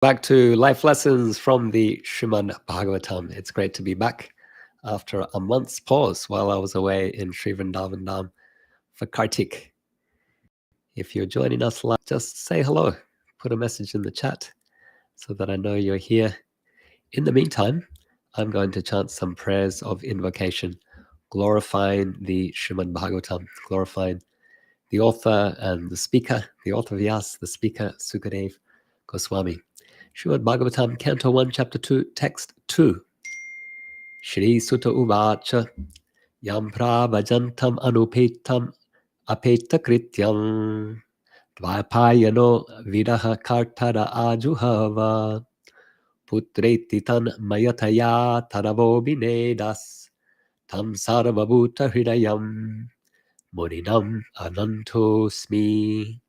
Back to life lessons from the Srimad Bhagavatam. It's great to be back after a month's pause while I was away in Sri Vrindavan Dham for Kartik. If you're joining us live, just say hello, put a message in the chat so that I know you're here. In the meantime, I'm going to chant some prayers of invocation, glorifying the Srimad Bhagavatam, glorifying the author and the speaker, the author Vyas, the speaker Sukadev Goswami. Srimad Bhagavatam, Canto 1, Chapter 2, Text 2. Shri Sutta Uvacha Yam Prabhajantam Anupetam Apeta Krityam Dvapayano Vidaha Kartara Ajuhava Putreti Tan Mayataya Taravo Binedas Tam Sarvabhuta Hridayam Muninam Anantosmi.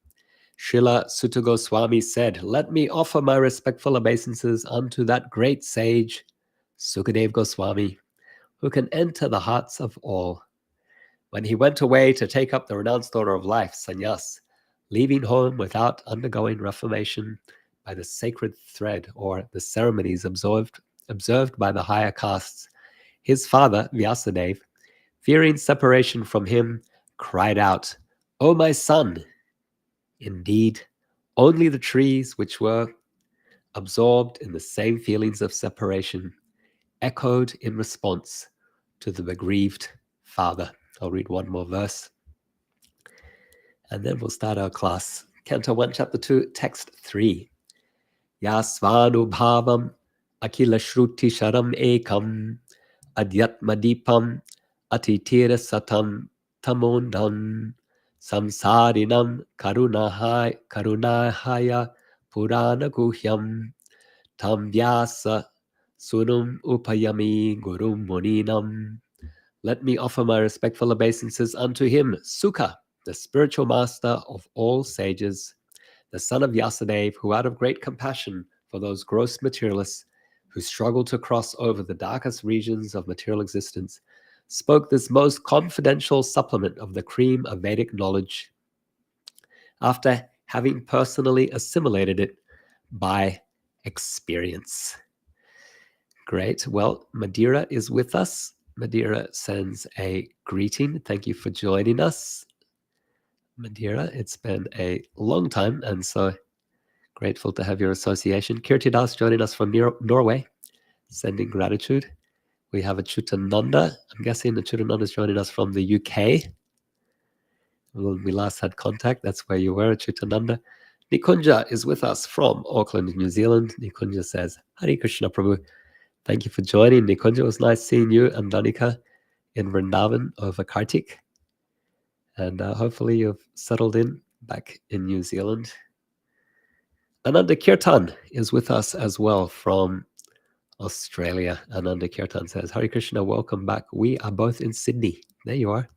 Srila Sutta Goswami said, "Let me offer my respectful obeisances unto that great sage, Sukadev Goswami, who can enter the hearts of all. When he went away to take up the renounced order of life, sannyas, leaving home without undergoing reformation by the sacred thread or the ceremonies observed by the higher castes, his father, Vyasadeva, fearing separation from him, cried out, 'O my son!' Indeed, only the trees which were absorbed in the same feelings of separation echoed in response to the aggrieved father." I'll read one more verse, and then we'll start our class. Canto 1, Chapter 2, Text 3. Yasvanubhavam akila shruti sharam ekam adyatmadipam atitira satam tamondam samsarinam karunahaya purana guhyam tam vyasa sunum upayami gurum muninam. Let me offer my respectful obeisances unto him, Sukha, the spiritual master of all sages, the son of Vyasadeva, who out of great compassion for those gross materialists who struggle to cross over the darkest regions of material existence, spoke this most confidential supplement of the cream of Vedic knowledge after having personally assimilated it by experience. Great. Well, Madeira is with us. Madeira sends a greeting. Thank you for joining us, Madeira. It's been a long time, and so grateful to have your association. Kirtidas joining us from Norway, sending gratitude. We have a Chutananda. I'm guessing the Chutananda is joining us from the UK. When we last had contact, that's where you were, Chutananda. Nikunja is with us from Auckland, New Zealand. Nikunja says, Hare Krishna Prabhu. Thank you for joining, Nikunja. It was nice seeing you and Danika in Vrindavan over Kartik. And hopefully you've settled in back in New Zealand. Ananda Kirtan is with us as well from Australia. Ananda Kirtan says, Hare Krishna, welcome back. We are both in Sydney. There you are.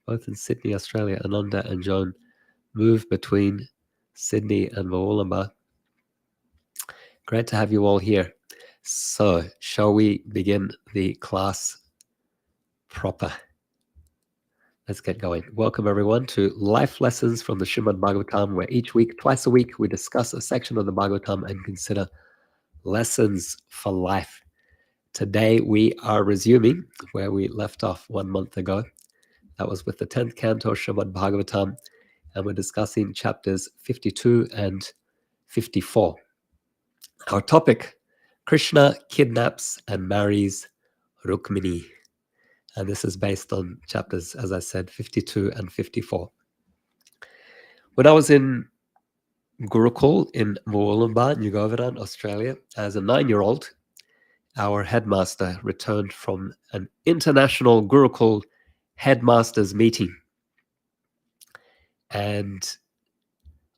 Both in Sydney, Australia. Ananda and Joan move between Sydney and Wollongong. Great to have you all here. So, shall we begin the class proper? Let's get going. Welcome, everyone, to Life Lessons from the Srimad Bhagavatam, where each week, twice a week, we discuss a section of the Bhagavatam and consider lessons for life. Today, we are resuming where we left off 1 month ago. That was with the 10th Canto Srimad Bhagavatam, and we're discussing chapters 52 and 54. Our topic, Krishna kidnaps and marries Rukmini. And this is based on chapters, as I said, 52 and 54. When I was in Gurukul in Wollongong, New Govardhan, Australia, as a 9-year-old, our headmaster returned from an international Gurukul headmasters meeting. And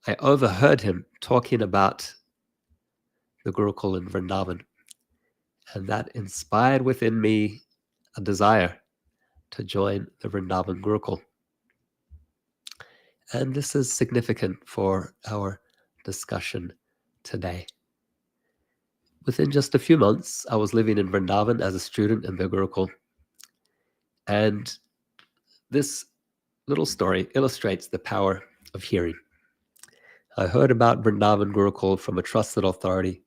I overheard him talking about the Gurukul in Vrindavan. And that inspired within me a desire to join the Vrindavan Gurukul. And this is significant for our discussion today. Within just a few months, I was living in Vrindavan as a student in the Gurukul. And this little story illustrates the power of hearing. I heard about Vrindavan Gurukul from a trusted authority,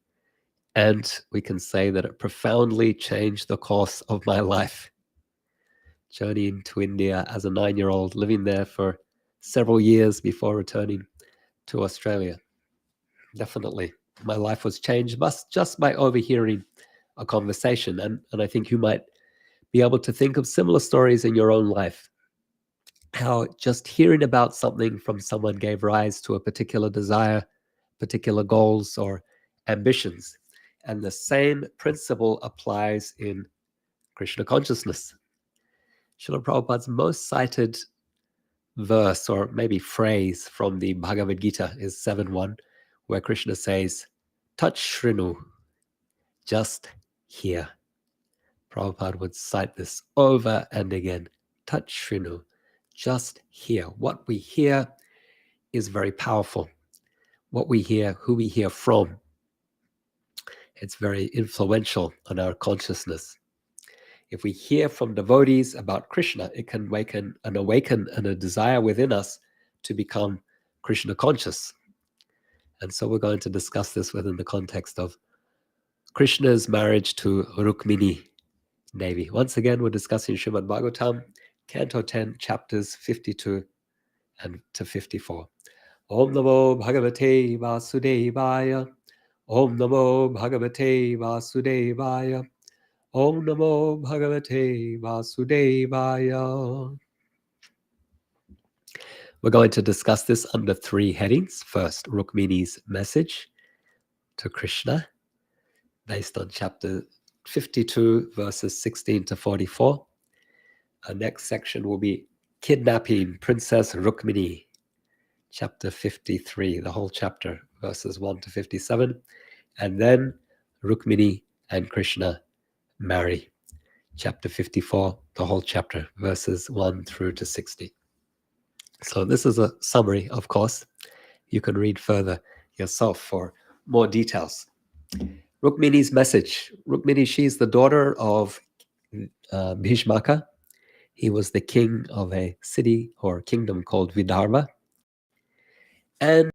and we can say that it profoundly changed the course of my life. Journeying to India as a 9-year-old, living there for several years before returning to Australia. Definitely, my life was changed just by overhearing a conversation. And I think you might be able to think of similar stories in your own life. How just hearing about something from someone gave rise to a particular desire, particular goals, or ambitions. And the same principle applies in Krishna consciousness. Srila Prabhupada's most cited verse, or maybe phrase, from the Bhagavad Gita is 7.1, where Krishna says, "Touch Shrinu, just hear." Prabhupada would cite this over and again. Touch Shrinu, just hear. What we hear is very powerful. What we hear, who we hear from, it's very influential on our consciousness. If we hear from devotees about Krishna, it can awaken a desire within us to become Krishna conscious. And so we're going to discuss this within the context of Krishna's marriage to Rukmini Devi. Once again, we're discussing Srimad Bhagavatam, Canto 10, chapters 52 and to 54. Om Namo Bhagavate Vasudevaya. Om Namo Bhagavate Vasudevaya. Om Namo Bhagavate Vasudevaya. We're going to discuss this under 3 headings. First, Rukmini's message to Krishna, based on chapter 52, verses 16 to 44. Our next section will be Kidnapping Princess Rukmini, chapter 53, the whole chapter, verses 1 to 57. And then Rukmini and Krishna marry, chapter 54, the whole chapter, verses 1 through to 60. So this is a summary, of course. You can read further yourself for more details. Rukmini's message. Rukmini, she's the daughter of Bhishmaka. He was the king of a city or kingdom called Vidarbha. And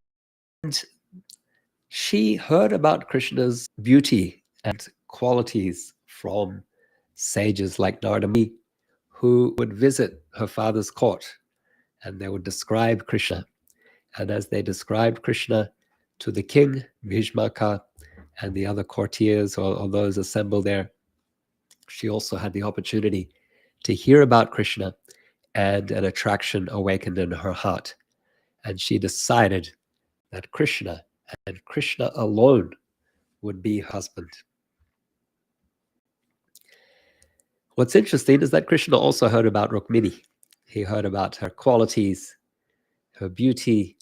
she heard about Krishna's beauty and qualities from sages like Narada Muni, who would visit her father's court, and they would describe Krishna. And as they described Krishna to the king, Bhishmaka, and the other courtiers or those assembled there, she also had the opportunity to hear about Krishna, and an attraction awakened in her heart. And she decided that Krishna and Krishna alone would be her husband. What's interesting is that Krishna also heard about Rukmini. He heard about her qualities, her beauty,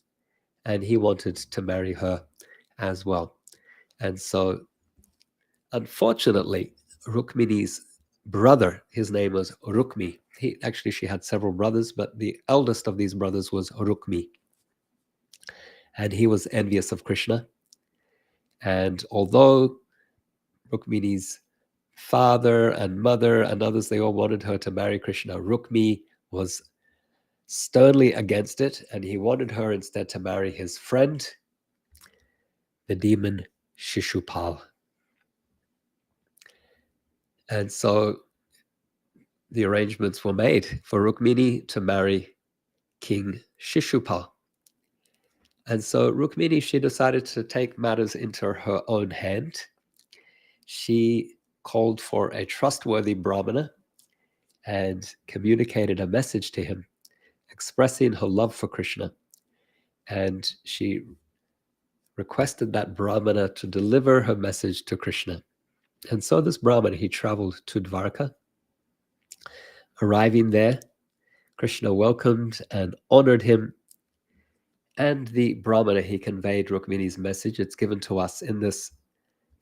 and he wanted to marry her as well. And so, unfortunately, Rukmini's brother, his name was Rukmi. She had several brothers, but the eldest of these brothers was Rukmi. And he was envious of Krishna. And although Rukmini's father and mother and others, they all wanted her to marry Krishna, Rukmi was sternly against it, and he wanted her instead to marry his friend, the demon Shishupal. And so the arrangements were made for Rukmini to marry King Shishupal. And so Rukmini, she decided to take matters into her own hand. She called for a trustworthy Brahmana and communicated a message to him, expressing her love for Krishna. And she requested that Brahmana to deliver her message to Krishna. And so this Brahmana, he traveled to Dvarka. Arriving there, Krishna welcomed and honored him. And the Brahmana, he conveyed Rukmini's message. It's given to us in this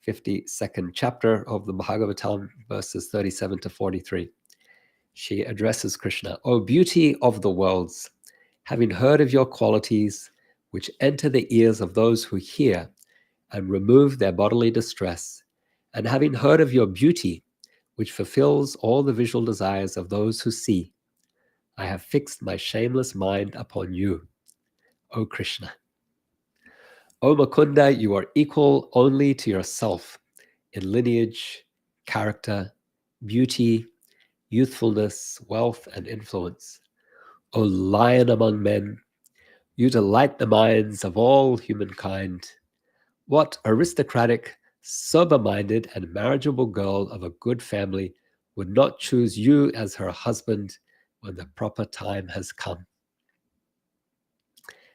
52nd chapter of the Bhagavatam, verses 37 to 43. She addresses Krishna, "O beauty of the worlds, having heard of your qualities, which enter the ears of those who hear and remove their bodily distress, and having heard of your beauty, which fulfills all the visual desires of those who see, I have fixed my shameless mind upon you, O Krishna." O Mukunda, you are equal only to yourself in lineage, character, beauty, youthfulness, wealth, and influence. O lion among men, you delight the minds of all humankind. What aristocratic, sober-minded, and marriageable girl of a good family would not choose you as her husband when the proper time has come?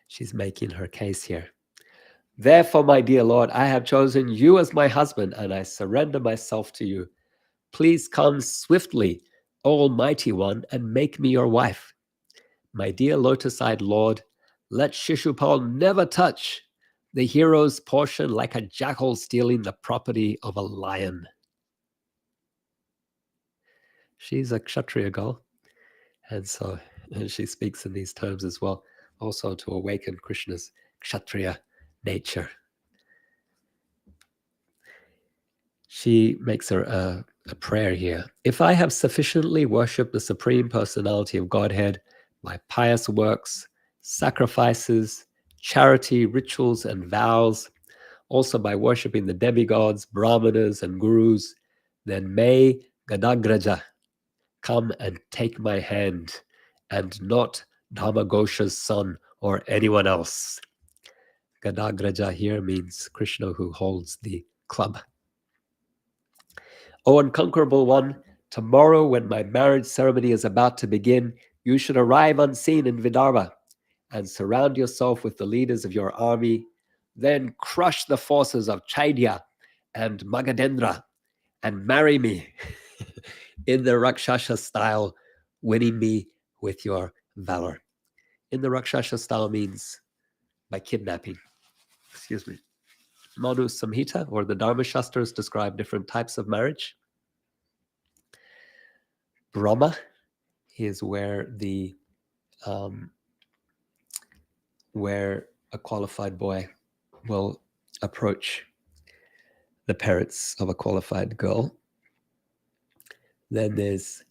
She's making her case here. Therefore, my dear Lord, I have chosen you as my husband, and I surrender myself to you. Please come swiftly, Almighty One, and make me your wife. My dear lotus-eyed Lord, let Shishupal never touch the hero's portion like a jackal stealing the property of a lion. She's a Kshatriya girl, and she speaks in these terms as well, also to awaken Krishna's Kshatriya nature. She makes a prayer here. If I have sufficiently worshipped the Supreme Personality of Godhead by pious works, sacrifices, charity, rituals, and vows, also by worshipping the demigods, brahmanas, and gurus, then may Gadagraja come and take my hand, and not Dharmagosha's son or anyone else. Gadagraja here means Krishna who holds the club. O unconquerable one, tomorrow when my marriage ceremony is about to begin, you should arrive unseen in Vidarbha and surround yourself with the leaders of your army. Then crush the forces of Chaitya and Magadendra and marry me in the Rakshasa style, winning me with your valor. In the Rakshasa style means by kidnapping. Excuse me. Manu Samhita or the Dharma Shastras describe different types of marriage. Brahma is where where a qualified boy will approach the parents of a qualified girl. Then there's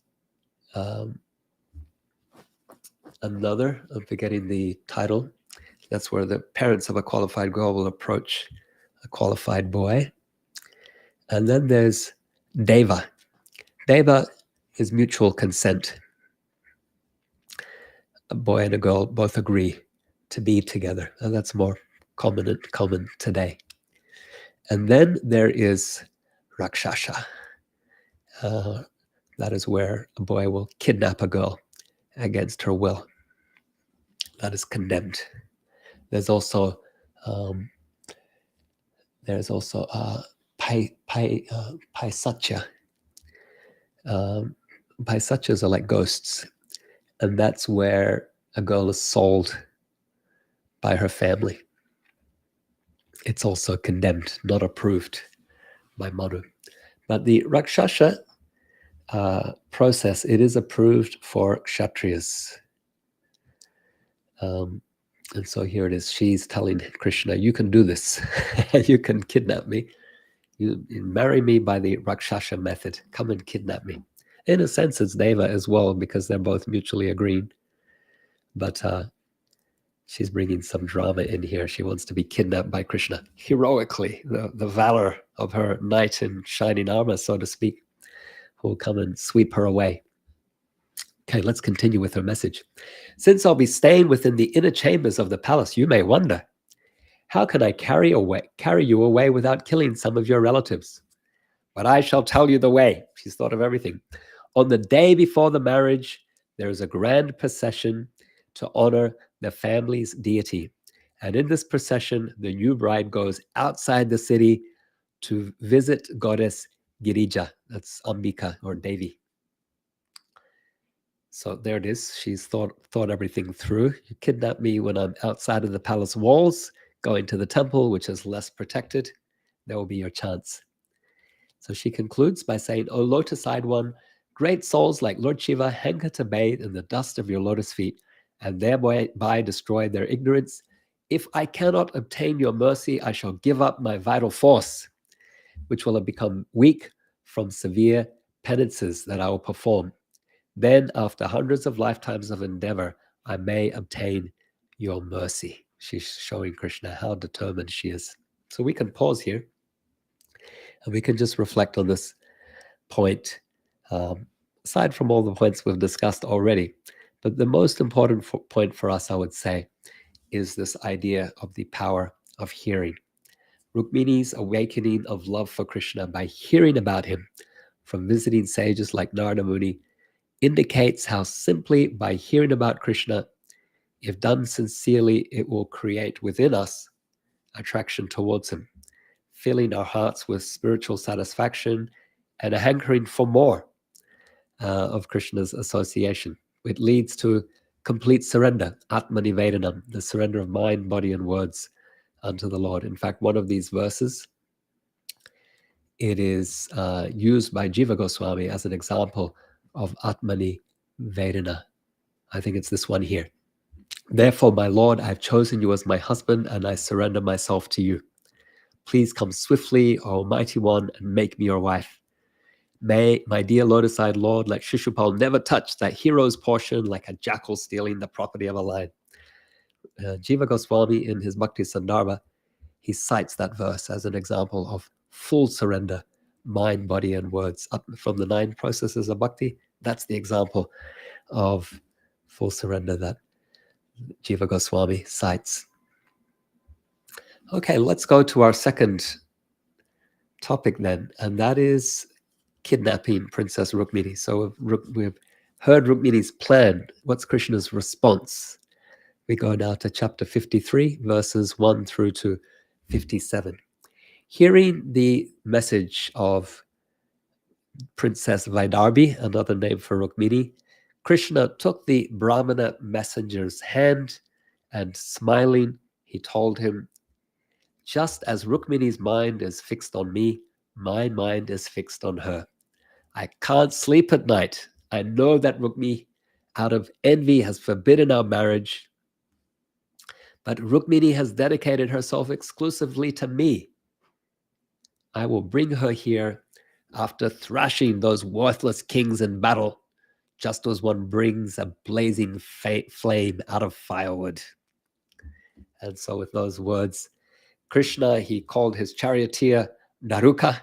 another, I'm forgetting the title. That's where the parents of a qualified girl will approach a qualified boy. And then there's Deva. Deva is mutual consent. A boy and a girl both agree to be together. And that's more common today. And then there is Rakshasa. That is where a boy will kidnap a girl against her will. That is condemned. There's also Paisatya. Paisatyas are like ghosts, and that's where a girl is sold by her family. It's also condemned, not approved by Manu. But the Rakshasa process, it is approved for Kshatriyas. And so here it is. She's telling Krishna, you can do this. You can kidnap me. You marry me by the Rakshasa method. Come and kidnap me. In a sense, it's Deva as well, because they're both mutually agreeing. But she's bringing some drama in here. She wants to be kidnapped by Krishna heroically. The valor of her knight in shining armor, so to speak, who will come and sweep her away. Okay, let's continue with her message. Since I'll be staying within the inner chambers of the palace, you may wonder, how can I carry you away without killing some of your relatives? But I shall tell you the way. She's thought of everything. On the day before the marriage, there is a grand procession to honor the family's deity. And in this procession, the new bride goes outside the city to visit goddess Girija. That's Ambika or Devi. So there it is. She's thought everything through. You kidnap me when I'm outside of the palace walls, going to the temple, which is less protected. There will be your chance. So she concludes by saying, O lotus-eyed one, great souls like Lord Shiva hanker to bathe in the dust of your lotus feet and thereby destroy their ignorance. If I cannot obtain your mercy, I shall give up my vital force, which will have become weak from severe penances that I will perform. Then, after hundreds of lifetimes of endeavor, I may obtain your mercy. she's showing Krishna how determined she is. So we can pause here and we can just reflect on this point, aside from all the points we've discussed already. But the most important point for us, I would say, is this idea of the power of hearing. Rukmini's awakening of love for Krishna by hearing about him from visiting sages like Narada Muni indicates how simply by hearing about Krishna, if done sincerely, it will create within us attraction towards him, filling our hearts with spiritual satisfaction and a hankering for more of Krishna's association. It leads to complete surrender, Atmanivedanam, the surrender of mind, body, and words unto the Lord. In fact, one of these verses, it is used by Jiva Goswami as an example of Atmani Vedana. I think it's this one here. Therefore, my Lord, I've chosen you as my husband, and I surrender myself to you. Please come swiftly, O Almighty One, and make me your wife. May my dear lotus-eyed Lord, like Shishupal, never touch that hero's portion like a jackal stealing the property of a lion. Jiva Goswami, in his Bhakti Sandarbha, he cites that verse as an example of full surrender, mind, body, and words. Up from the 9 processes of bhakti, that's the example of full surrender that Jiva Goswami cites. Okay, let's go to our second topic then, and that is kidnapping Princess Rukmini. So we've heard Rukmini's plan. What's Krishna's response? We go now to chapter 53, verses 1 through to 57. Hearing the message of Princess Vaidarbhi, another name for Rukmini, Krishna took the Brahmana messenger's hand and smiling, he told him, just as Rukmini's mind is fixed on me, my mind is fixed on her. I can't sleep at night. I know that Rukmini, out of envy, has forbidden our marriage, but Rukmini has dedicated herself exclusively to me. I will bring her here after thrashing those worthless kings in battle, just as one brings a blazing flame out of firewood. And so with those words, Krishna, he called his charioteer Daruka,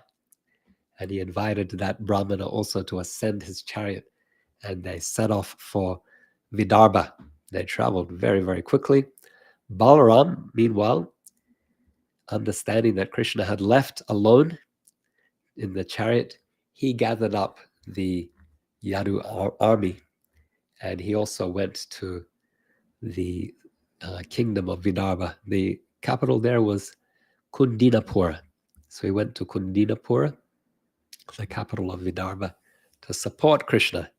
and he invited that Brahmana also to ascend his chariot, and they set off for Vidarbha. They traveled very, very quickly. Balaram, meanwhile, understanding that Krishna had left alone in the chariot, he gathered up the Yadu army, and he also went to the kingdom of Vidarbha. The capital there was Kundinapura. So he went to Kundinapura, the capital of Vidarbha, to support Krishna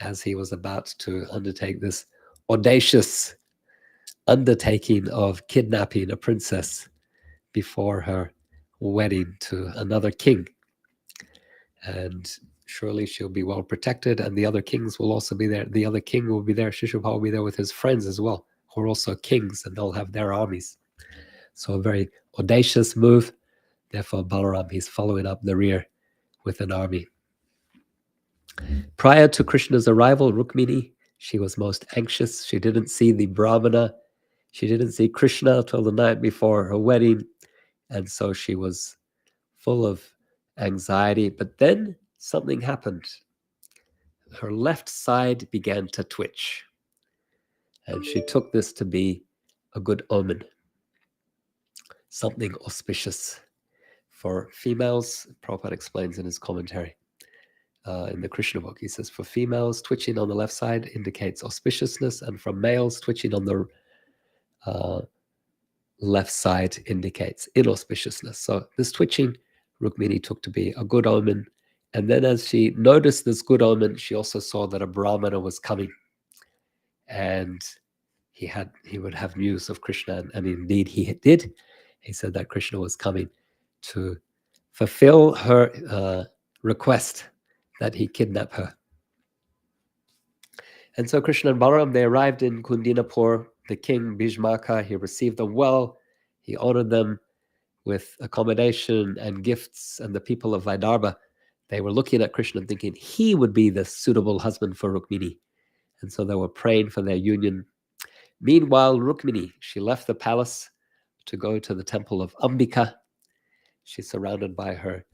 as he was about to undertake this audacious undertaking of kidnapping a princess before her wedding to another king. And surely she'll be well protected, and the other kings will also be there. The other king will be there. Shishupal will be there with his friends as well, who are also kings, and they'll have their armies. So a very audacious move. Therefore, Balaram, he's following up the rear with an army. Prior to Krishna's arrival, Rukmini, she was most anxious. She didn't see the Brahmana. She didn't see Krishna till the night before her wedding. And so she was full of anxiety. But then something happened. Her left side began to twitch. And she took this to be a good omen, something auspicious. For females, Prabhupada explains in his commentary in the Krishna book, he says, for females, twitching on the left side indicates auspiciousness, and for males, twitching on the left side indicates inauspiciousness. So this twitching, Rukmini took to be a good omen. And then as she noticed this good omen, she also saw that a Brahmana was coming. And he would have news of Krishna, and indeed he did. He said that Krishna was coming to fulfill her request that he kidnap her. And so Krishna and Balaram, they arrived in Kundinapur. The king Bhishmaka, he received them well. He honored them with accommodation and gifts. And the people of Vidarbha, they were looking at Krishna and thinking he would be the suitable husband for Rukmini. And so they were praying for their union. Meanwhile, Rukmini, she left the palace to go to the temple of Ambika. She's surrounded by her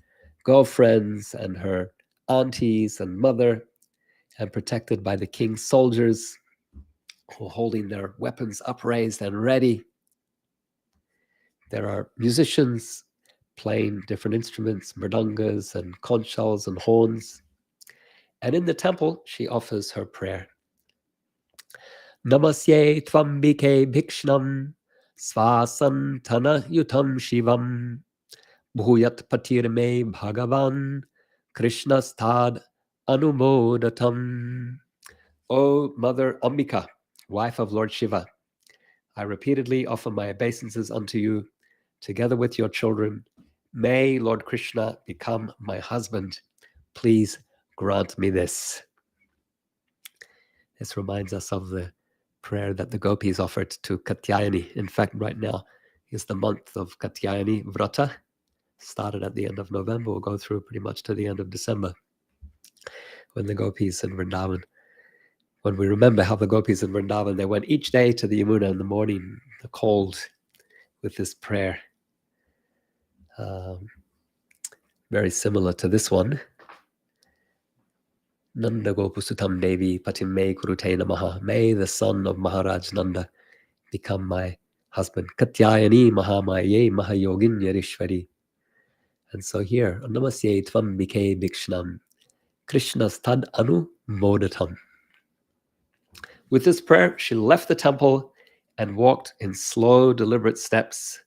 girlfriends and her aunties and mother, and protected by the king's soldiers who are holding their weapons upraised and ready. There are musicians playing different instruments, mridangas and conchals and horns. And in the temple, she offers her prayer. Namasye tvambike bhikshnam svasantana yutam shivam bhuyat patirme bhagavan Krishna stad anumodatam. O Mother Ambika, wife of Lord Shiva, I repeatedly offer my obeisances unto you, together with your children. May Lord Krishna become my husband. Please grant me this. This reminds us of the prayer that the gopis offered to Katyayani. In fact, right now is the month of Katyayani Vrata. Started at the end of November, will go through pretty much to the end of December. When the gopis in Vrindavan, when we remember how the gopis in Vrindavan, they went each day to the Yamuna in the morning, the cold, with this prayer. Very similar to this one. Nanda Gopusutam Devi Patim Me Kurute Namaha. May the son of Maharaj Nanda become my husband. Katyayani Mahamaye Mahayogin Yarishwari. And so here, Namasye Tvam Bike Bikshnam Krishna Stad Anu Modatam. With this prayer, she left the temple and walked in slow, deliberate steps,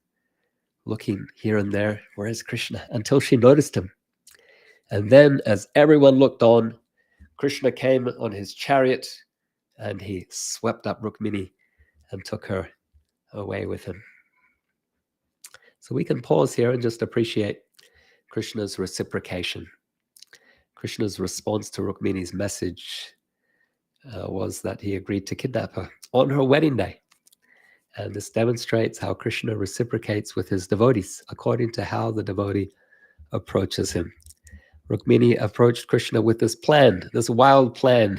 looking here and there, where is Krishna, until she noticed him. And then, as everyone looked on, Krishna came on his chariot and he swept up Rukmini and took her away with him. So we can pause here and just appreciate Krishna's reciprocation. Krishna's response to Rukmini's message was that he agreed to kidnap her on her wedding day. And this demonstrates how Krishna reciprocates with his devotees according to how the devotee approaches him. Rukmini approached Krishna with this plan, this wild plan,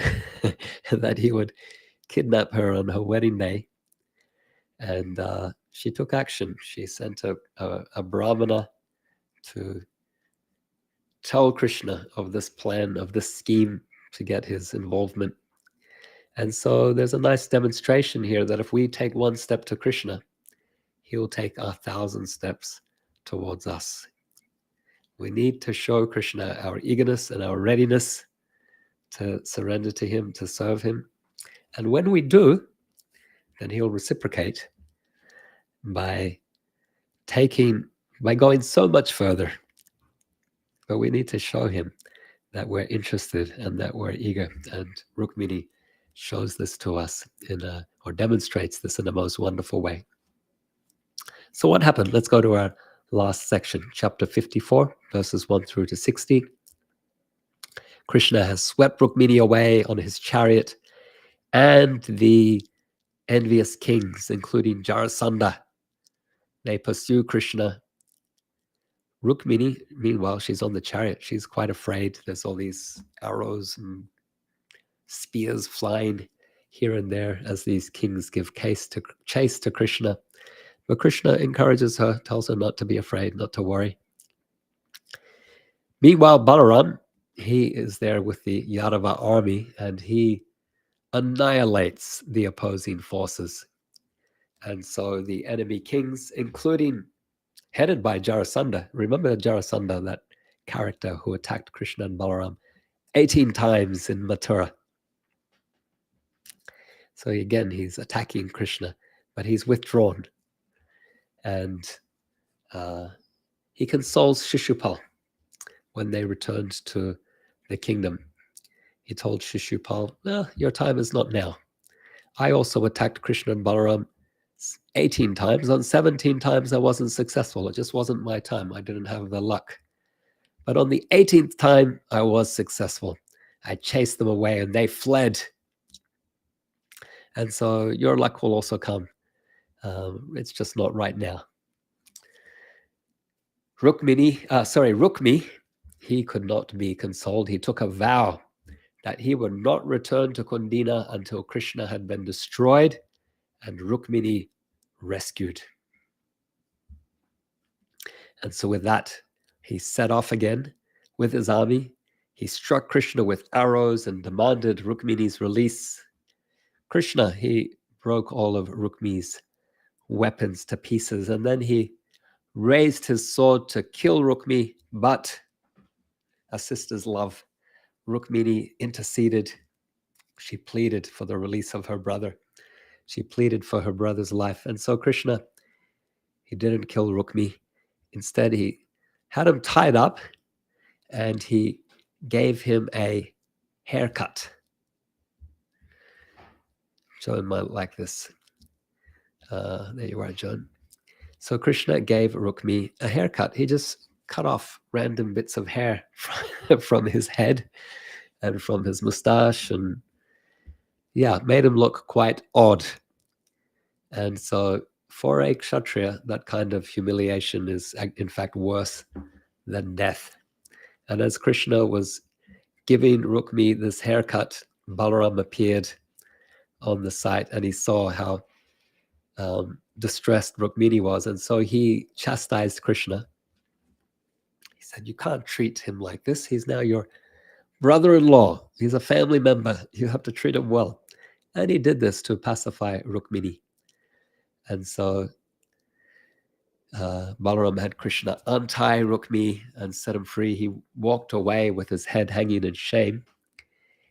that he would kidnap her on her wedding day. And she took action. She sent a brahmana to tell Krishna of this plan, of this scheme to get his involvement. And so there's a nice demonstration here that if we take one step to Krishna, he will take 1,000 steps towards us. We need to show Krishna our eagerness and our readiness to surrender to him, to serve him. And when we do, then he'll reciprocate by going so much further. But we need to show him that we're interested and that we're eager. And Rukmini shows this to us or demonstrates this in a most wonderful way. So what happened? Let's go to our last section, chapter 54, verses 1 through to 60. Krishna has swept Rukmini away on his chariot, and the envious kings, including Jarasandha, they pursue Krishna. Rukmini, meanwhile, she's on the chariot. She's quite afraid. There's all these arrows and spears flying here and there as these kings give chase to Krishna. But Krishna encourages her, tells her not to be afraid, not to worry. Meanwhile, Balaram, he is there with the Yadava army, and he annihilates the opposing forces. And so the enemy kings, including headed by Jarasandha, remember Jarasandha, that character who attacked Krishna and Balaram 18 times in Mathura. So again, he's attacking Krishna, but he's withdrawn. And he consoles Shishupal when they returned to the kingdom. He told Shishupal, "No, your time is not now. I also attacked Krishna and Balaram 18 times. On 17 times, I wasn't successful. It just wasn't my time. I didn't have the luck. But on the 18th time, I was successful. I chased them away and they fled. And so your luck will also come. It's just not right now." Rukmi, he could not be consoled. He took a vow that he would not return to Kundina until Krishna had been destroyed and Rukmini rescued. And so with that, he set off again with his army. He struck Krishna with arrows and demanded Rukmini's release. Krishna, he broke all of Rukmini's weapons to pieces, and then he raised his sword to kill Rukmini, but a sister's love, Rukmini interceded. She pleaded for the release of her brother. She pleaded for her brother's life. And so Krishna, he didn't kill Rukmini. Instead, he had him tied up and he gave him a haircut. John might like this. There you are, John. So Krishna gave Rukmini a haircut. He just cut off random bits of hair from his head and from his mustache, and yeah, made him look quite odd. And so for a Kshatriya, that kind of humiliation is in fact worse than death. And as Krishna was giving Rukmini this haircut, Balaram appeared on the site and he saw how distressed Rukmini was. And so he chastised Krishna. He said, you can't treat him like this. He's now your brother-in-law. He's a family member. You have to treat him well. And he did this to pacify Rukmini. And so Balaram had Krishna untie Rukmini and set him free. He walked away with his head hanging in shame.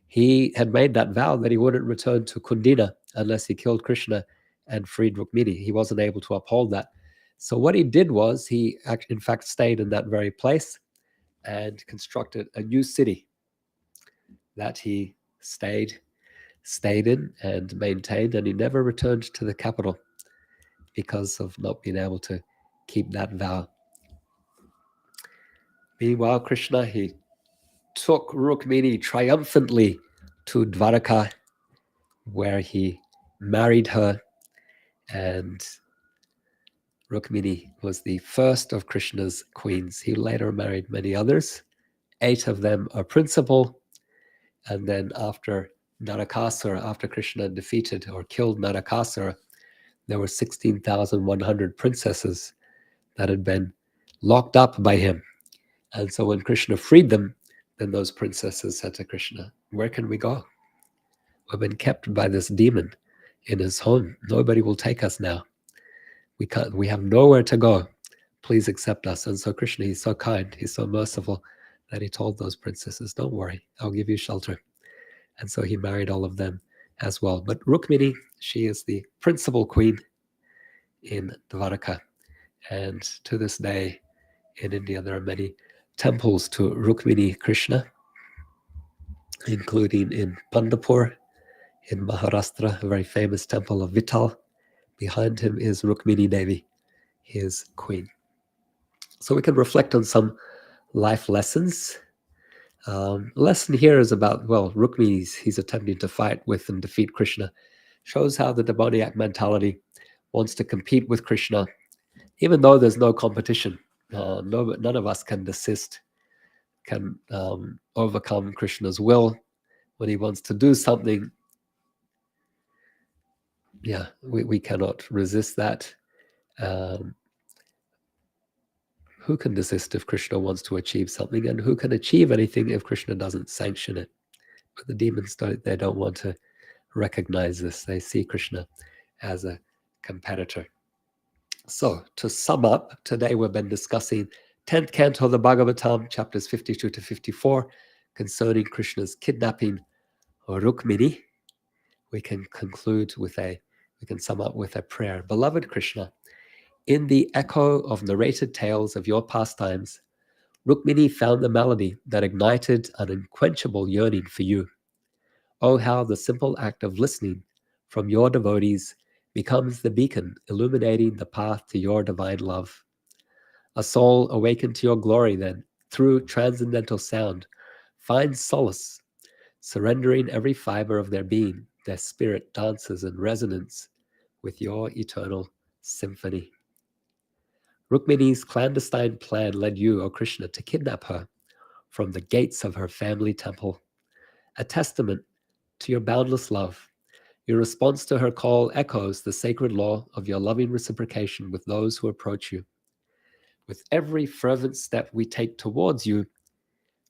He had made that vow that he wouldn't return to Kundina unless he killed Krishna and freed Rukmini. He wasn't able to uphold that. So what he did was he in fact stayed in that very place and constructed a new city that he stayed in and maintained, and he never returned to the capital because of not being able to keep that vow. Meanwhile, Krishna, he took Rukmini triumphantly to Dwaraka, where he married her, and Rukmini was the first of Krishna's queens. He later married many others. 8 of them are principal, and then after Narakasura, after Krishna defeated or killed Narakasura, there were 16,100 princesses that had been locked up by him. And so when Krishna freed them, then those princesses said to Krishna, where can we go? We've been kept by this demon in his home. Nobody will take us now. We have nowhere to go. Please accept us. And so Krishna, he's so kind, he's so merciful that he told those princesses, don't worry, I'll give you shelter. And so he married all of them as well. But Rukmini, she is the principal queen in Dwaraka. And to this day in India, there are many temples to Rukmini Krishna, including in Pandapur, in Maharashtra, a very famous temple of Vittal. Behind him is Rukmini Devi, his queen. So we can reflect on some life lessons. Lesson here is about, well, Rukmini, he's attempting to fight with and defeat Krishna. Shows how the demoniac mentality wants to compete with Krishna, even though there's no competition. None of us can desist, can overcome Krishna's will. When he wants to do something, yeah, we cannot resist that. Who can desist if Krishna wants to achieve something, and who can achieve anything if Krishna doesn't sanction it? But the demons they don't want to recognize this. They see Krishna as a competitor. So to sum up, today we've been discussing 10th canto of the Bhagavatam, chapters 52 to 54, concerning Krishna's kidnapping Rukmini. We can sum up with a prayer. Beloved Krishna, in the echo of narrated tales of your pastimes, Rukmini found the melody that ignited an unquenchable yearning for you. Oh, how the simple act of listening from your devotees becomes the beacon illuminating the path to your divine love. A soul awakened to your glory, then, through transcendental sound, finds solace, surrendering every fiber of their being. Their spirit dances in resonance with your eternal symphony. Rukmini's clandestine plan led you, O Krishna, to kidnap her from the gates of her family temple, a testament to your boundless love. Your response to her call echoes the sacred law of your loving reciprocation with those who approach you. With every fervent step we take towards you,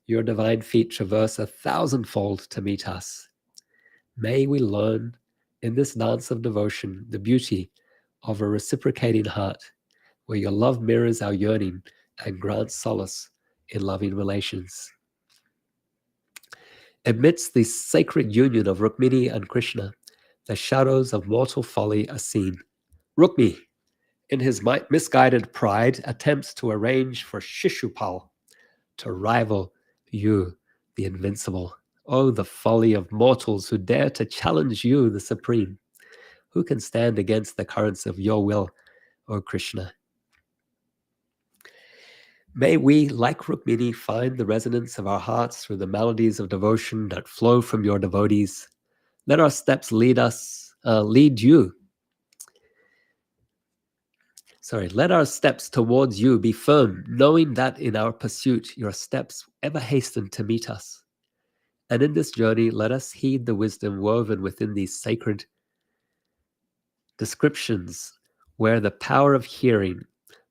your divine feet traverse 1,000-fold to meet us. May we learn in this dance of devotion the beauty of a reciprocating heart, where your love mirrors our yearning and grants solace in loving relations. Amidst the sacred union of Rukmini and Krishna, the shadows of mortal folly are seen. Rukmi, in his misguided pride, attempts to arrange for Shishupal to rival you, the invincible. Oh, the folly of mortals who dare to challenge you, the supreme. Who can stand against the currents of your will, O Krishna? May we, like Rukmini, find the resonance of our hearts through the melodies of devotion that flow from your devotees. Let our steps lead you. Let our steps towards you be firm, knowing that in our pursuit, your steps ever hasten to meet us. And in this journey, let us heed the wisdom woven within these sacred descriptions, where the power of hearing,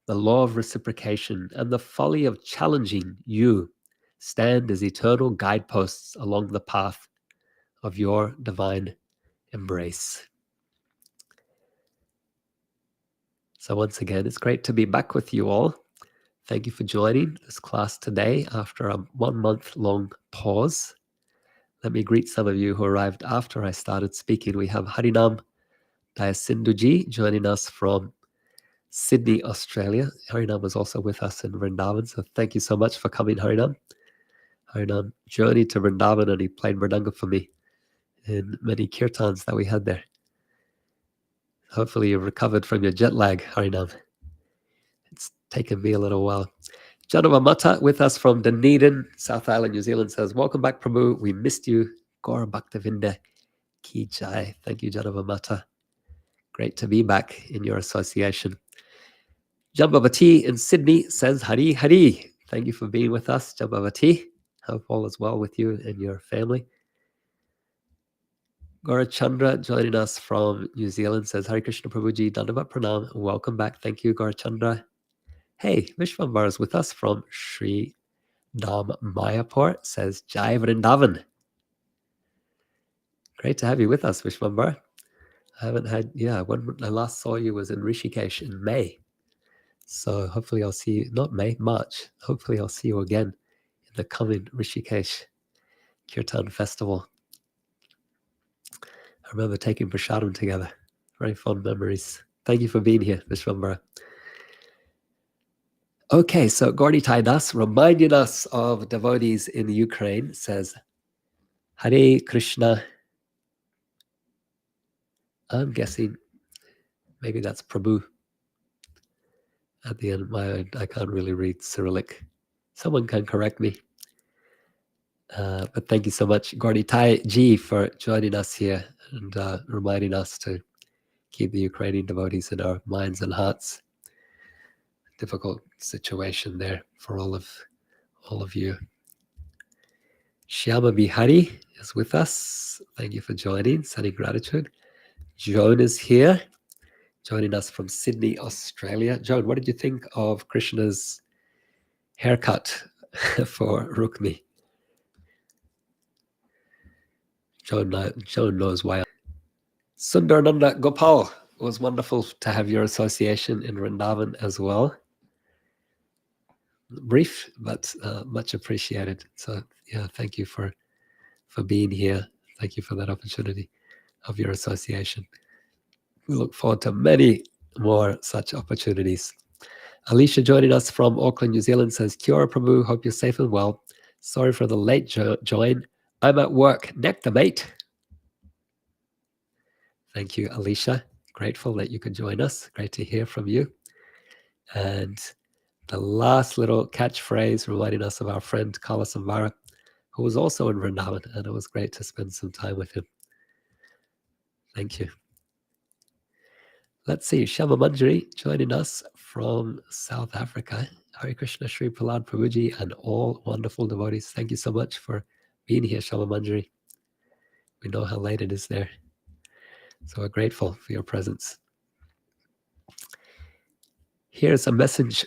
the law of reciprocation, and the folly of challenging you stand as eternal guideposts along the path of your divine embrace. So once again, it's great to be back with you all. Thank you for joining this class today after a 1-month-long pause. Let me greet some of you who arrived after I started speaking. We have Harinam Dayasinduji joining us from Sydney, Australia. Harinam was also with us in Vrindavan, so thank you so much for coming, Harinam. Harinam journeyed to Vrindavan and he played Mridanga for me in many kirtans that we had there. Hopefully you've recovered from your jet lag, Harinam. It's taken me a little while. Janava Mata with us from Dunedin, South Island, New Zealand says, welcome back, Prabhu. We missed you. Gaura Bhaktavinda Ki Jai. Thank you, Janava Mata. Great to be back in your association. Jambavati in Sydney says, Hari Hari. Thank you for being with us, Jambavati. Hope all is well with you and your family. Gaurachandra joining us from New Zealand says, Hare Krishna Prabhuji, Dandavat Pranam. Welcome back. Thank you, Gaurachandra. Hey, Vishwambar is with us from Sri Dham Mayapur, says Jai Vrindavan. Great to have you with us, Vishwambar. I haven't had, when I last saw you was in Rishikesh in May. So hopefully I'll see you, not May, March. Hopefully I'll see you again in the coming Rishikesh Kirtan Festival. I remember taking Prasadam together. Very fond memories. Thank you for being here, Vishwambara. Okay, so Gauri Das, reminding us of devotees in Ukraine, says, Hare Krishna. I'm guessing maybe that's Prabhu. At the end, I can't really read Cyrillic. Someone can correct me. But thank you so much, Gauri Ji, for joining us here and reminding us to keep the Ukrainian devotees in our minds and hearts. Difficult situation there for all of you. Shyama Bihari is with us. Thank you for joining, sending gratitude. Joan is here, joining us from Sydney, Australia. Joan, what did you think of Krishna's haircut for Rukmi? Joan knows why. Sundarananda Gopal, it was wonderful to have your association in Vrindavan as well. Brief, but much appreciated. So yeah, thank you for being here. Thank you for that opportunity of your association. We look forward to many more such opportunities. Alicia joining us from Auckland, New Zealand says, Kia ora Prabhu, hope you're safe and well. Sorry for the late join. I'm at work. Nectar, mate. Thank you, Alicia. Grateful that you could join us. Great to hear from you. And the last little catchphrase reminding us of our friend Kala Samvara, who was also in Vrindavan, and it was great to spend some time with him. Thank you. Let's see, Shama Manjari joining us from South Africa. Hare Krishna, Sri Prahlad Prabhuji, and all wonderful devotees. Thank you so much for being here, Shama Manjari. We know how late it is there. So we're grateful for your presence. Here's a message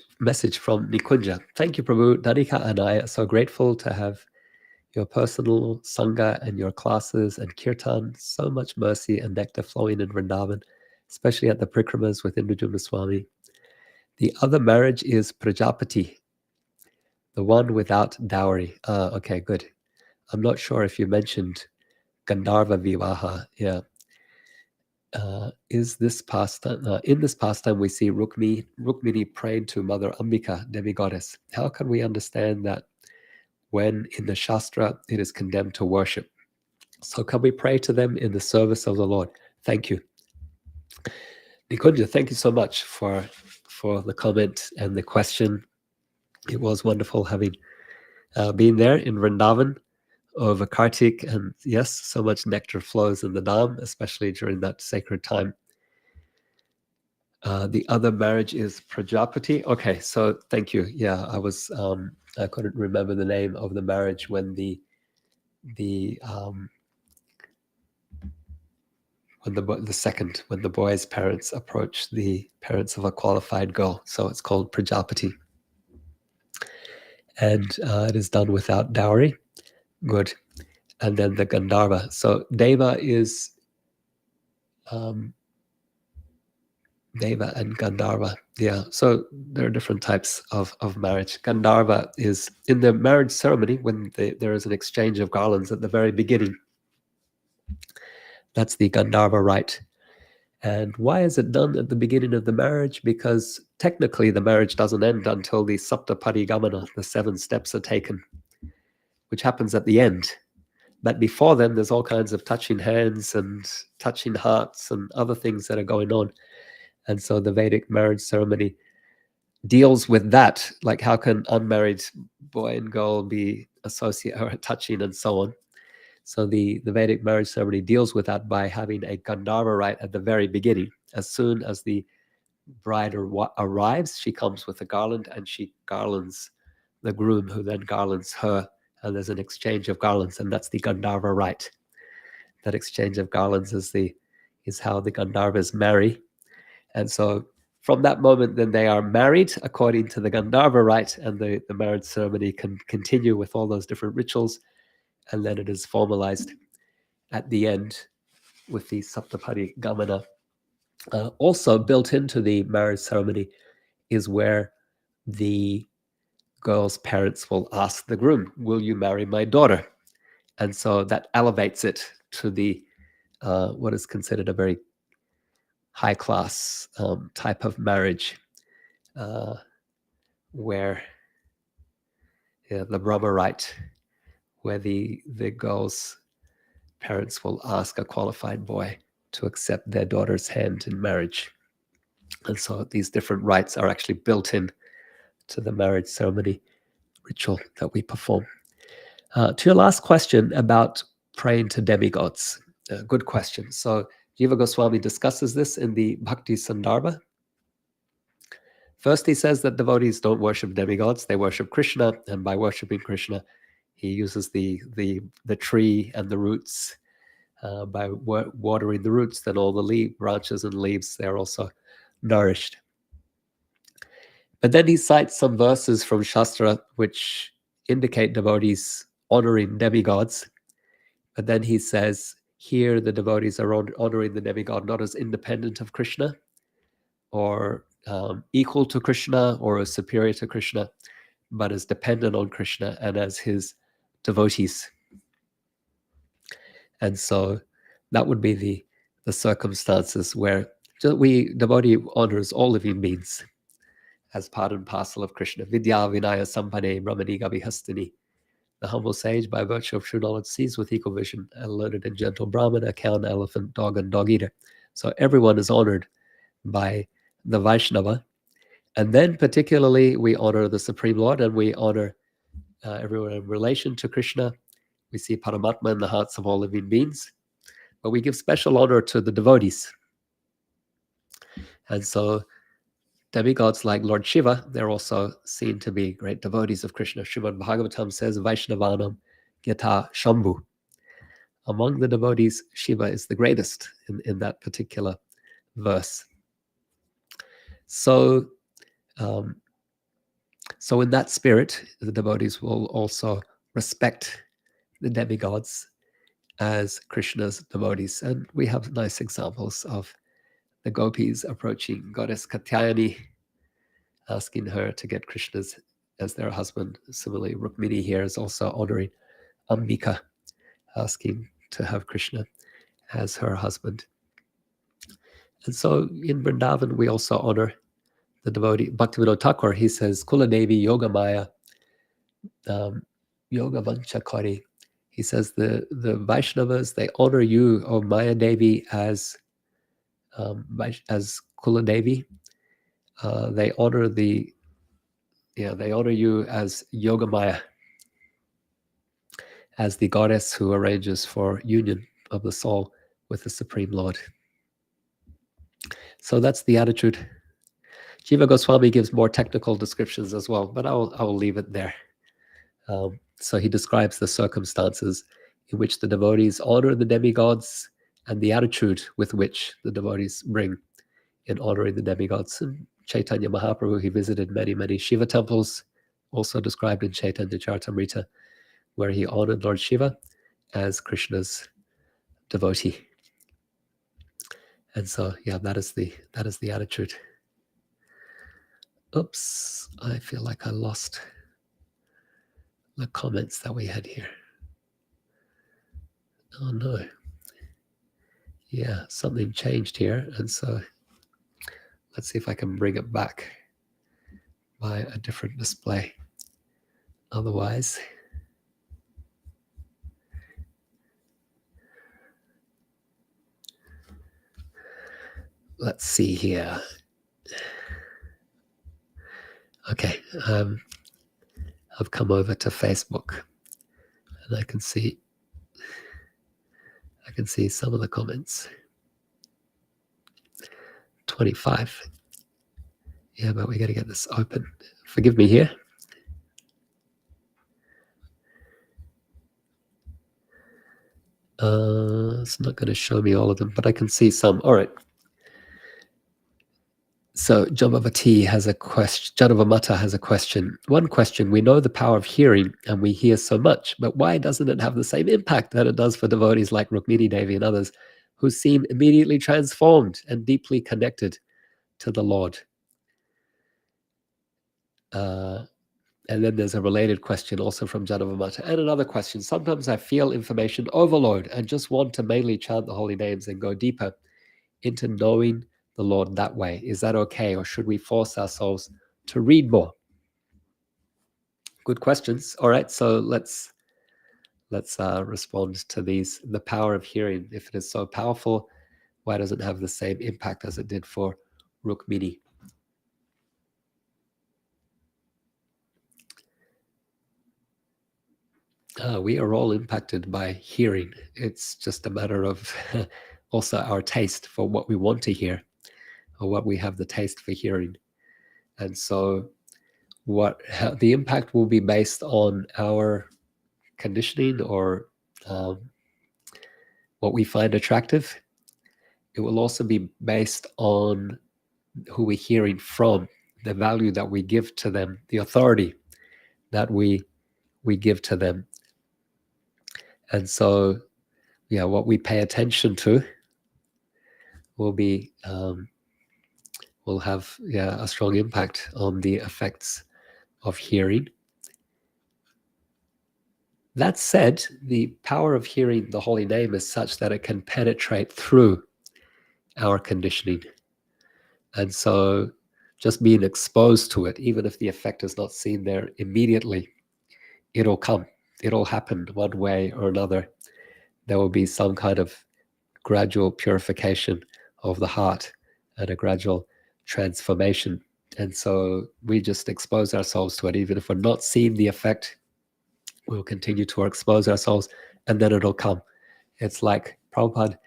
from Nikunja. Thank you, Prabhu. Danika and I are so grateful to have your personal sangha and your classes and kirtan. So much mercy and nectar flowing in Vrindavan, especially at the Prikramas with Indujumna Swami. The other marriage is Prajapati, the one without dowry. Okay, good. I'm not sure if you mentioned Gandharva Vivaha. Yeah. Is this pastime? In this pastime, we see Rukmini praying to Mother Ambika, demigoddess. How can we understand that when in the Shastra it is condemned to worship? So can we pray to them in the service of the Lord? Thank you. Nikunja, thank you so much for the comment and the question. It was wonderful having been there in Vrindavan over Kartik, and yes, so much nectar flows in the Dham, especially during that sacred time. The other marriage is Prajapati. Okay, so thank you. Yeah, I couldn't remember the name of the marriage when the second, when the boy's parents approach the parents of a qualified girl. So it's called Prajapati. And it is done without dowry. Good. And then the Gandharva. So Deva is Deva and Gandharva. Yeah. So there are different types of marriage. Gandharva is in the marriage ceremony when there is an exchange of garlands at the very beginning. That's the Gandharva rite. And why is it done at the beginning of the marriage? Because technically the marriage doesn't end until the Saptapadigamana, the 7 steps are taken, which happens at the end. But before then, there's all kinds of touching hands and touching hearts and other things that are going on. And so the Vedic marriage ceremony deals with that, like how can unmarried boy and girl be associated or touching and so on. So the Vedic marriage ceremony deals with that by having a Gandharva rite at the very beginning. As soon as the bride arrives, she comes with a garland and she garlands the groom, who then garlands her, and there's an exchange of garlands, and that's the Gandharva rite. That exchange of garlands is how the Gandharvas marry. And so from that moment, then they are married according to the Gandharva rite, and the marriage ceremony can continue with all those different rituals, and then it is formalized at the end with the Saptapadi Gamana. Also built into the marriage ceremony is where the girl's parents will ask the groom, will you marry my daughter? And so that elevates it to the what is considered a very high class type of marriage, where the Brahma rite, where the girl's parents will ask a qualified boy to accept their daughter's hand in marriage. And so these different rites are actually built in to the marriage ceremony ritual that we perform. To your last question about praying to demigods, good question. So Jiva Goswami discusses this in the Bhakti Sandarbha. First, he says that devotees don't worship demigods; they worship Krishna, and by worshiping Krishna, he uses the tree and the roots. By watering the roots, then all the branches and leaves, they're also nourished. But then he cites some verses from Shastra which indicate devotees honoring demigods. But then he says, here the devotees are honoring the demigod not as independent of Krishna or equal to Krishna or as superior to Krishna, but as dependent on Krishna and as his devotees. And so that would be the circumstances where devotee honors all living beings as part and parcel of Krishna. Vidya Vinaya Sampane Brahmani Gabhihastini. The humble sage, by virtue of true knowledge, sees with equal vision a learned and gentle Brahman, a cow, an elephant, dog, and dog eater. So everyone is honored by the Vaishnava. And then particularly we honor the Supreme Lord, and we honor everyone in relation to Krishna. We see Paramatma in the hearts of all living beings. But we give special honor to the devotees. And so demigods like Lord Shiva, they're also seen to be great devotees of Krishna. Srimad Bhagavatam says, Vaishnavanam Yata Shambhu. among the devotees, Shiva is the greatest in that particular verse. So, so in that spirit, the devotees will also respect the demigods as Krishna's devotees. And we have nice examples of the gopis approaching goddess Katyayani, asking her to get Krishna as their husband. Similarly, Rukmini here is also honoring Ambika, asking to have Krishna as her husband. And so in Vrindavan, we also honor the devotee. Bhaktivinoda Thakur, he says, Kula Devi Yoga Maya, Yoga Vanchakari. He says the Vaishnavas, they honor you, O Maya Devi, as Kula Devi. They honor they honor you as Yoga Maya, as the goddess who arranges for union of the soul with the Supreme Lord. So that's the attitude. Jiva Goswami gives more technical descriptions as well, but I will leave it there. So he describes the circumstances in which the devotees honor the demigods and the attitude with which the devotees bring in honoring the demigods. And Chaitanya Mahaprabhu, he visited many, many Shiva temples, also described in Chaitanya Charitamrita, where he honored Lord Shiva as Krishna's devotee. And so, yeah, that is the attitude. Oops, I feel like I lost the comments that we had here. Oh no. Yeah, something changed here. And so let's see if I can bring it back by a different display. Otherwise, let's see here. Okay, I've come over to Facebook and I can see some of the comments. 25. Yeah, but we got to get this open. Forgive me here. It's not going to show me all of them, but I can see some. All right. So Jambavati has a question. Jadavamata has a question. One question: we know the power of hearing, and we hear so much, but why doesn't it have the same impact that it does for devotees like Rukmini Devi and others, who seem immediately transformed and deeply connected to the Lord? And then there's a related question also from Jadavamata. And another question: sometimes I feel information overload and just want to mainly chant the holy names and go deeper into knowing the Lord that way. Is that okay, or should we force ourselves to read more? Good questions. All right, so let's respond to these. The power of hearing, if it is so powerful, why doesn't it have the same impact as it did for Rukmini? We are all impacted by hearing. It's just a matter of also our taste for what we want to hear, or what we have the taste for hearing. And so the impact will be based on our conditioning, or what we find attractive. It will also be based on who we're hearing from, the value that we give to them, the authority that we give to them. And so, yeah, what we pay attention to will be will have a strong impact on the effects of hearing. That said, the power of hearing the holy name is such that it can penetrate through our conditioning. And so just being exposed to it, even if the effect is not seen there immediately, it'll come. It'll happen one way or another. There will be some kind of gradual purification of the heart and a gradual transformation. And so we just expose ourselves to it. Even if we're not seeing the effect, we'll continue to expose ourselves, and then it'll come. It's like Prabhupada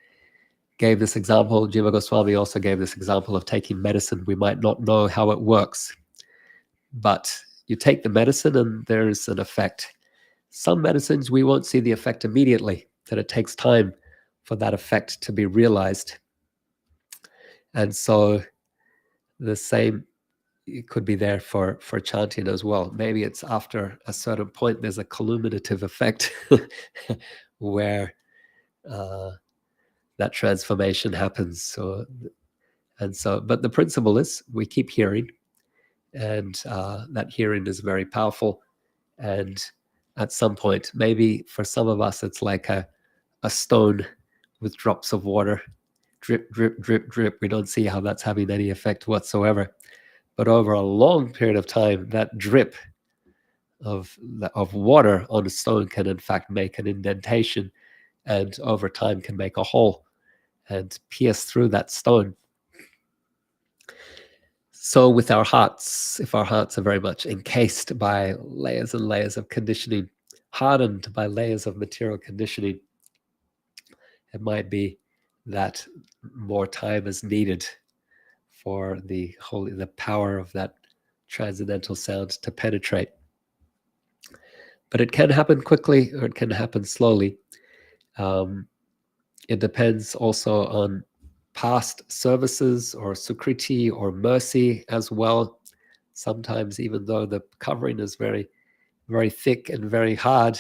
gave this example. Jiva Goswami also gave this example of taking medicine. We might not know how it works, but you take the medicine and there's an effect. Some medicines, we won't see the effect immediately. that it takes time for that effect to be realized. And so the same, it could be there for chanting as well. Maybe it's after a certain point, there's a culminative effect where that transformation happens. So, but the principle is we keep hearing, and that hearing is very powerful. And at some point, maybe for some of us, it's like a stone with drops of water, drip, drip, drip, drip. We don't see how that's having any effect whatsoever. But over a long period of time, that drip of water on a stone can in fact make an indentation, and over time can make a hole and pierce through that stone. So with our hearts, if our hearts are very much encased by layers and layers of conditioning, hardened by layers of material conditioning, it might be that more time is needed for the power of that transcendental sound to penetrate. But it can happen quickly or it can happen slowly. It depends also on past services or sukriti or mercy as well. Sometimes, even though the covering is very, very thick and very hard,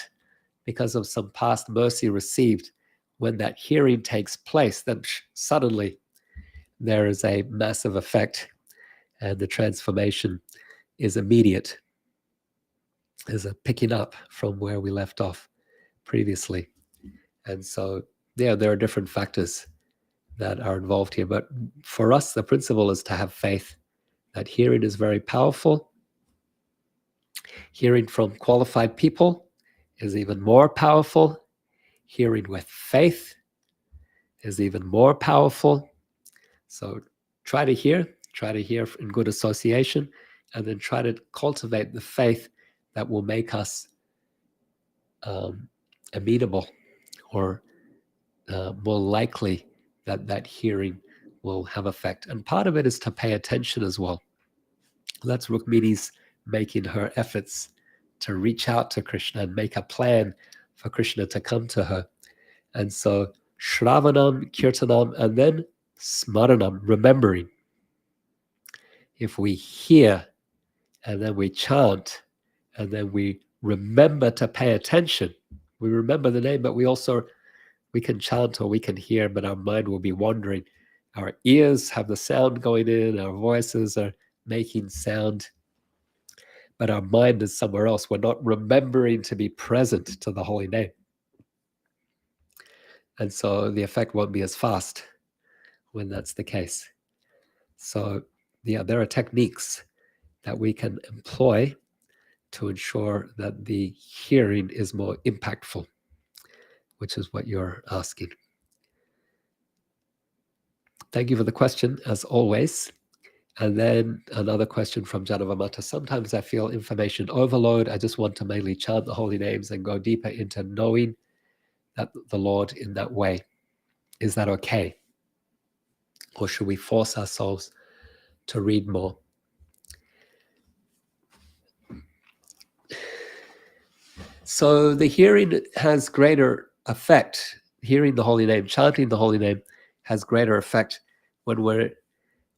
because of some past mercy received, when that hearing takes place, then suddenly there is a massive effect, and the transformation is immediate. There's a picking up from where we left off previously. And so, yeah, there are different factors that are involved here. But for us, the principle is to have faith that hearing is very powerful. Hearing from qualified people is even more powerful. Hearing with faith is even more powerful. So try to hear in good association, and then try to cultivate the faith that will make us amenable or more likely that hearing will have effect. And part of it is to pay attention as well. That's Rukmini's making her efforts to reach out to Krishna and make a plan for Krishna to come to her. And so Shravanam, Kirtanam, and then Smaranam, remembering. If we hear and then we chant and then we remember to pay attention, we remember the name, but we can chant or we can hear, but our mind will be wandering. Our ears have the sound going in, our voices are making sound, but our mind is somewhere else. We're not remembering to be present to the holy name. And so the effect won't be as fast when that's the case. So yeah, there are techniques that we can employ to ensure that the hearing is more impactful, which is what you're asking. Thank you for the question, as always. And then another question from Janavamata. Sometimes I feel information overload. I just want to mainly chant the holy names and go deeper into knowing that the Lord in that way. Is that okay? Or should we force ourselves to read more? So the hearing has greater effect. Hearing the holy name, chanting the holy name has greater effect when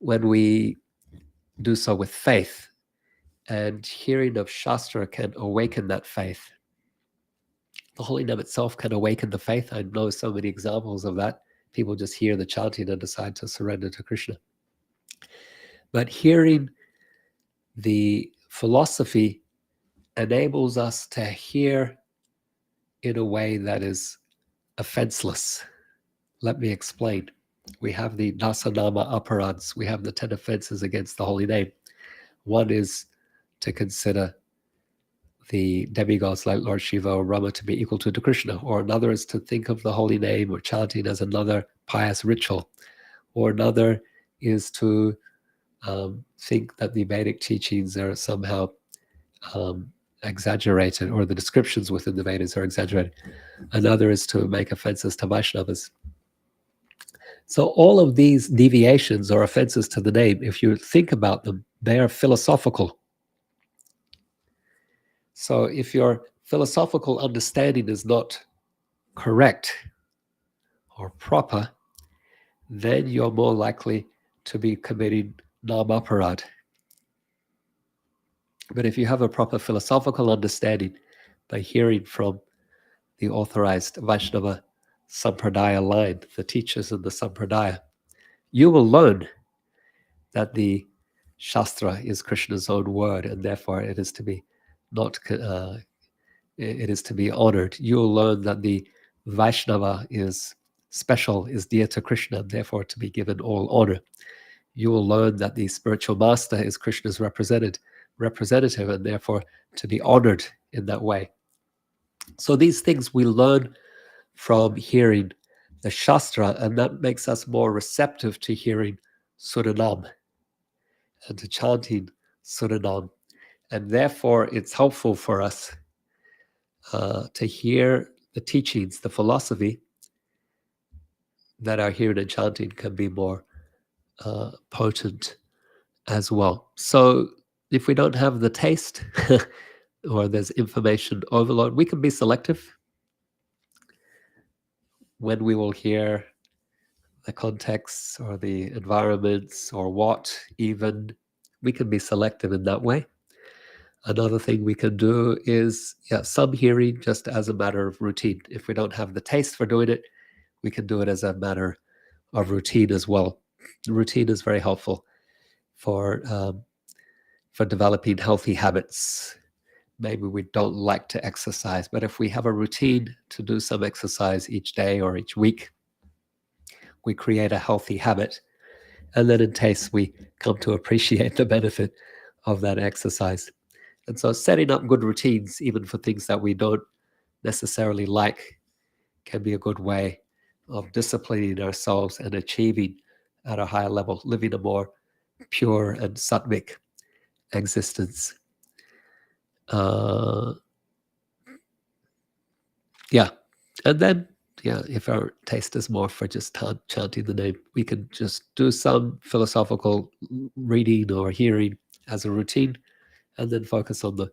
we do so with faith. And hearing of Shastra can awaken that faith. The holy name itself can awaken the faith. I know so many examples of that. People just hear the chanting and decide to surrender to Krishna. But hearing the philosophy enables us to hear in a way that is offenseless. Let me explain. We have the Nasanama Aparads. We have the 10 offenses against the holy name. One is to consider the demigods like Lord Shiva or Rama to be equal to Krishna, or another is to think of the holy name or chanting as another pious ritual, or another is to think that the Vedic teachings are somehow exaggerated, or the descriptions within the Vedas are exaggerated. Another is to make offenses to Vaishnavas. So all of these deviations or offenses to the name, if you think about them, they are philosophical. So if your philosophical understanding is not correct or proper, then you're more likely to be committing namaparad. But if you have a proper philosophical understanding by hearing from the authorized Vaishnava Sampradaya line, the teachers in the Sampradaya, you will learn that the Shastra is Krishna's own word, and therefore it is to be not it is to be honored. You will learn that the Vaishnava is special, is dear to Krishna, and therefore to be given all honor. You will learn that the spiritual master is Krishna's representative, and therefore to be honored in that way. So these things we learn from hearing the Shastra, and that makes us more receptive to hearing Surinam and to chanting Surinam. And therefore, it's helpful for us to hear the teachings, the philosophy that our hearing and chanting can be more potent as well. So if we don't have the taste or there's information overload, we can be selective when we will hear the context or the environments or what even. We can be selective in that way. Another thing we can do is some hearing just as a matter of routine. If we don't have the taste for doing it, we can do it as a matter of routine as well. Routine is very helpful for developing healthy habits. Maybe we don't like to exercise, but if we have a routine to do some exercise each day or each week, we create a healthy habit. And then in taste, we come to appreciate the benefit of that exercise. And so setting up good routines, even for things that we don't necessarily like, can be a good way of disciplining ourselves and achieving at a higher level, living a more pure and sattvic existence. And then, if our taste is more for just chanting the name, we can just do some philosophical reading or hearing as a routine, and then focus on the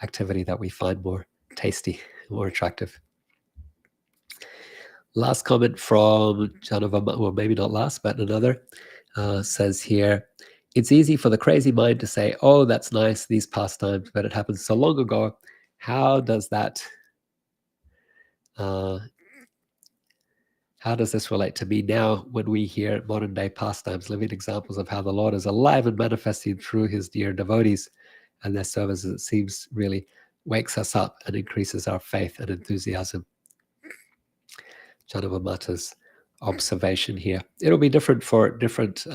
activity that we find more tasty, more attractive. Last comment from Janava, well, maybe not last, but another, says here, it's easy for the crazy mind to say, oh, that's nice, these pastimes, but it happened so long ago. How does this relate to me now when we hear modern day pastimes, living examples of how the Lord is alive and manifesting through his dear devotees and their service? It seems really wakes us up and increases our faith and enthusiasm. Janava Mata's observation here. It'll be different for different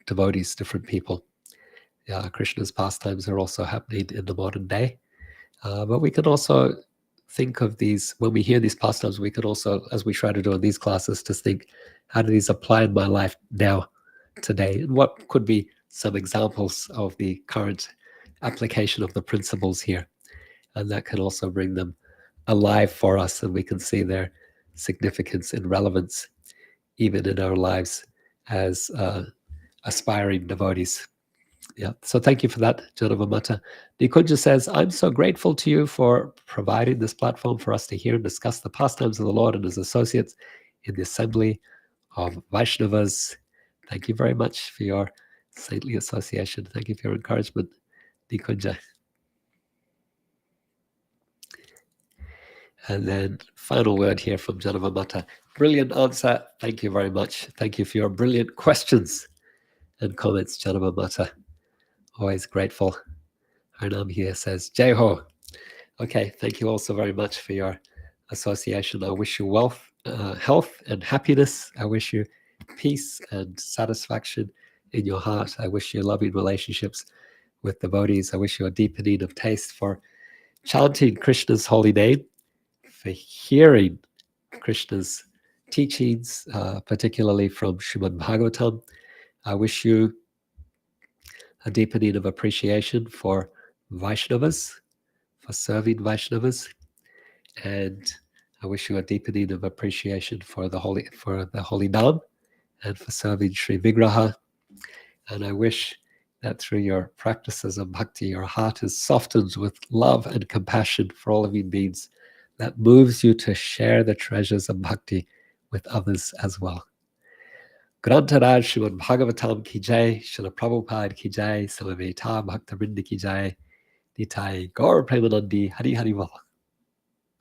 devotees, different people. Krishna's pastimes are also happening in the modern day, but we can also think of these, when we hear these pastimes, we could also, as we try to do in these classes, to think, how do these apply in my life now, today? And what could be some examples of the current application of the principles here? And that can also bring them alive for us, and we can see their significance and relevance even in our lives as aspiring devotees. So thank you for that, Janava Mata. Nikunja says, I'm so grateful to you for providing this platform for us to hear and discuss the pastimes of the Lord and his associates in the assembly of Vaishnavas. Thank you very much for your saintly association. Thank you for your encouragement, Nikunja. And then final word here from Janava Mata. Brilliant answer. Thank you very much. Thank you for your brilliant questions and comments, Janava Mata. Always grateful. Arnam here says, Jai Ho. Okay, thank you also very much for your association. I wish you wealth, health and happiness. I wish you peace and satisfaction in your heart. I wish you loving relationships with devotees. I wish you a deepening of taste for chanting Krishna's holy name, for hearing Krishna's teachings, particularly from Srimad Bhagavatam. I wish you a deepening of appreciation for Vaishnavas, for serving Vaishnavas, and I wish you a deepening of appreciation for the holy Naam and for serving Sri Vigraha. And I wish that through your practices of bhakti, your heart is softened with love and compassion for all living beings, that moves you to share the treasures of bhakti with others as well. Grantaraj Srimad Bhagavatam ki jai, Srila Prabhupada ki jai, Samaveta Bhakta Vrinda ki jai, Nitai Gaur Premanandi, Hari Hari Val.